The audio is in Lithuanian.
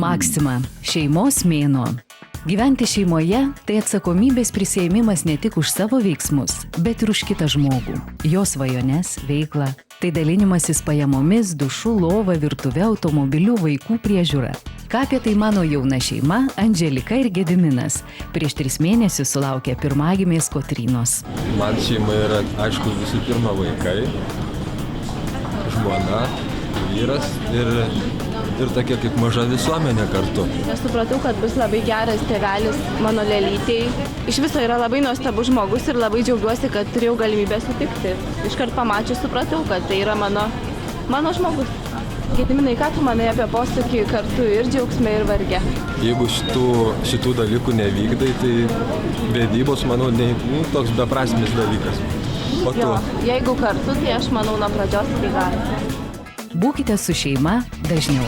Maxima – šeimos mėnuo. Gyventi šeimoje – tai atsakomybės prisiėmimas ne tik už savo veiksmus, bet ir už kitą žmogų, jo svajones, veiklą. Tai dalinimasis pajamomis, dušu, lova, virtuve, automobiliu, vaikų priežiūra. Ką apie tai mano jauna šeima Andželika ir Gediminas. Prieš 3 mėnesius sulaukė pirmagimės Kotrynos. Man šeima yra, aišku, visų pirma vaikai, žmona, vyras ir tokia kaip maža visuomenė kartu. Aš supratau, kad bus labai geras tėvelis mano lelytei. Iš viso yra labai nuostabus žmogus ir labai džiaugiuosi, kad turėjau galimybę sutikti. Iškart pamačius supratau, kad tai yra mano žmogus. Gediminai, ką tu manai apie posakį kartu ir džiaugsme, ir varge? Jeigu šitų dalykų nevykdai, tai vedybos, manau, toks beprasmis dalykas. O tu? Jo, jeigu kartu, tai aš manau nuo pradžios tai gali. Būkite su šeima dažniau.